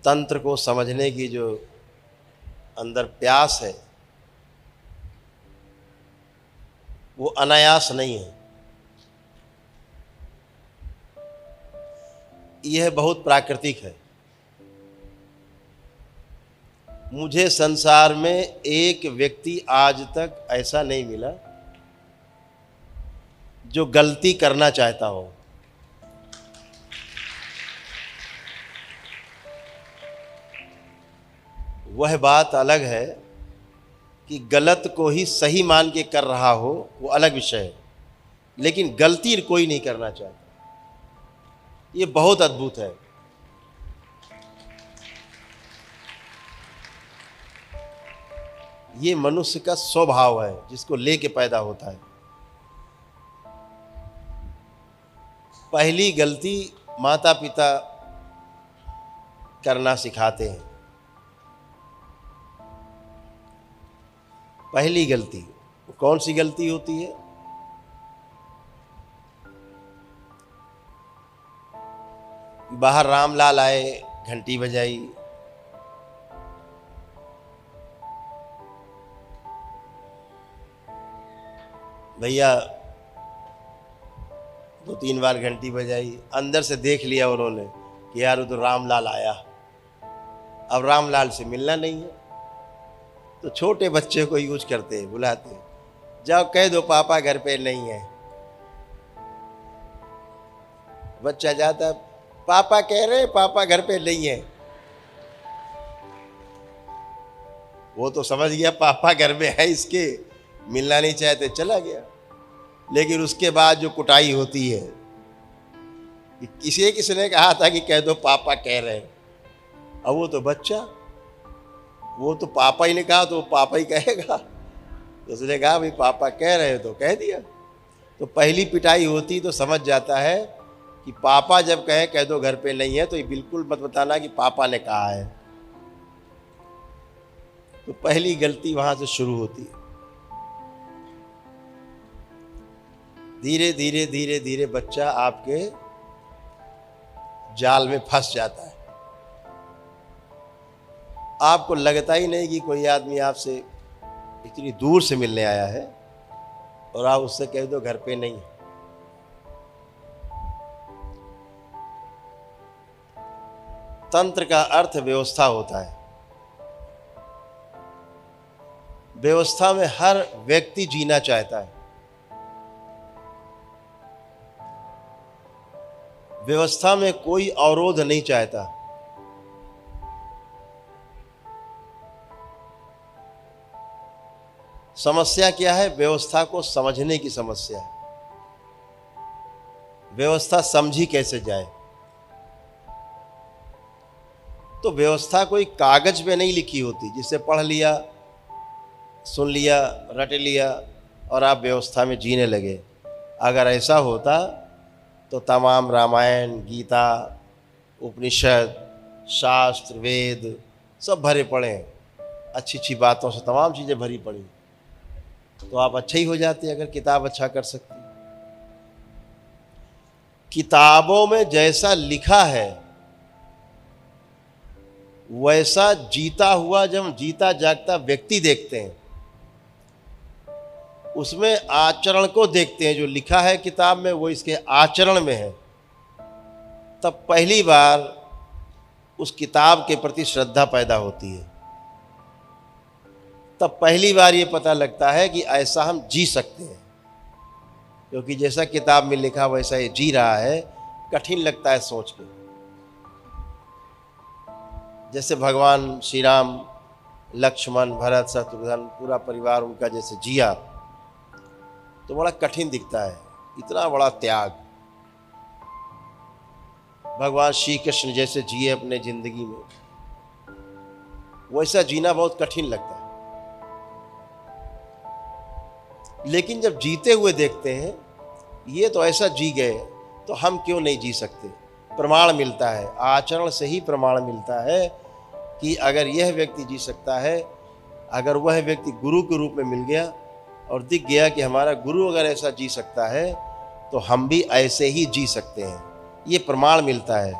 तंत्र को समझने की जो अंदर प्यास है वो अनायास नहीं है, यह बहुत प्राकृतिक है। मुझे संसार में एक व्यक्ति आज तक ऐसा नहीं मिला जो गलती करना चाहता हो। वह बात अलग है कि गलत को ही सही मान के कर रहा हो, वो अलग विषय है, लेकिन गलती कोई नहीं करना चाहता। ये बहुत अद्भुत है। ये मनुष्य का स्वभाव है जिसको लेके पैदा होता है। पहली गलती माता पिता करना सिखाते हैं। पहली गलती कौन सी गलती होती है? बाहर रामलाल आए, घंटी बजाई, भैया 2-3 बार घंटी बजाई, अंदर से देख लिया उन्होंने कि यार वो तो रामलाल आया, अब रामलाल से मिलना नहीं है। तो छोटे बच्चे को यूज करते हैं, बुलाते हैं, जाओ कह दो पापा घर पे नहीं है। बच्चा जाता, पापा कह रहे पापा घर पे नहीं है। वो तो समझ गया पापा घर में है, इसके मिलना नहीं चाहते, चला गया। लेकिन उसके बाद जो कुटाई होती है, किसने कहा था कि कह दो पापा कह रहे हैं। अब वो तो बच्चा, वो तो पापा ही ने कहा तो वो पापा ही कहेगा। तो उसने कहा भाई पापा कह रहे हो तो कह दिया। तो पहली पिटाई होती तो समझ जाता है कि पापा जब कहे कह दो घर पे नहीं है, तो ये बिल्कुल मत बताना कि पापा ने कहा है। तो पहली गलती वहां से शुरू होती है। धीरे धीरे धीरे धीरे बच्चा आपके जाल में फंस जाता है। आपको लगता ही नहीं कि कोई आदमी आपसे इतनी दूर से मिलने आया है और आप उससे कह दो घर पे नहीं है। तंत्र का अर्थ व्यवस्था होता है। व्यवस्था में हर व्यक्ति जीना चाहता है। व्यवस्था में कोई अवरोध नहीं चाहता। समस्या क्या है? व्यवस्था को समझने की समस्या है। व्यवस्था समझी कैसे जाए? तो व्यवस्था कोई कागज पे नहीं लिखी होती जिसे पढ़ लिया, सुन लिया, रट लिया और आप व्यवस्था में जीने लगे। अगर ऐसा होता तो तमाम रामायण, गीता, उपनिषद, शास्त्र, वेद सब भरे पड़े हैं, अच्छी अच्छी बातों से तमाम चीज़ें भरी पड़ी, तो आप अच्छे ही हो जाते अगर किताब अच्छा कर सकती। किताबों में जैसा लिखा है वैसा जीता हुआ जब हम जीता जागता व्यक्ति देखते हैं, उसमें आचरण को देखते हैं। जो लिखा है किताब में वो इसके आचरण में है, तब पहली बार उस किताब के प्रति श्रद्धा पैदा होती है। तब पहली बार ये पता लगता है कि ऐसा हम जी सकते हैं, क्योंकि जैसा किताब में लिखा वैसा ये जी रहा है। कठिन लगता है सोच के। जैसे भगवान श्री राम, लक्ष्मण, भरत, शत्रुघ्न, पूरा परिवार उनका जैसे जिया तो बड़ा कठिन दिखता है, इतना बड़ा त्याग। भगवान श्री कृष्ण जैसे जिए अपने जिंदगी में, वैसा जीना बहुत कठिन लगता है। लेकिन जब जीते हुए देखते हैं ये तो ऐसा जी गए, तो हम क्यों नहीं जी सकते? प्रमाण मिलता है, आचरण से ही प्रमाण मिलता है कि अगर यह व्यक्ति जी सकता है, अगर वह व्यक्ति गुरु के रूप में मिल गया और दिख गया कि हमारा गुरु अगर ऐसा जी सकता है तो हम भी ऐसे ही जी सकते हैं, ये प्रमाण मिलता है।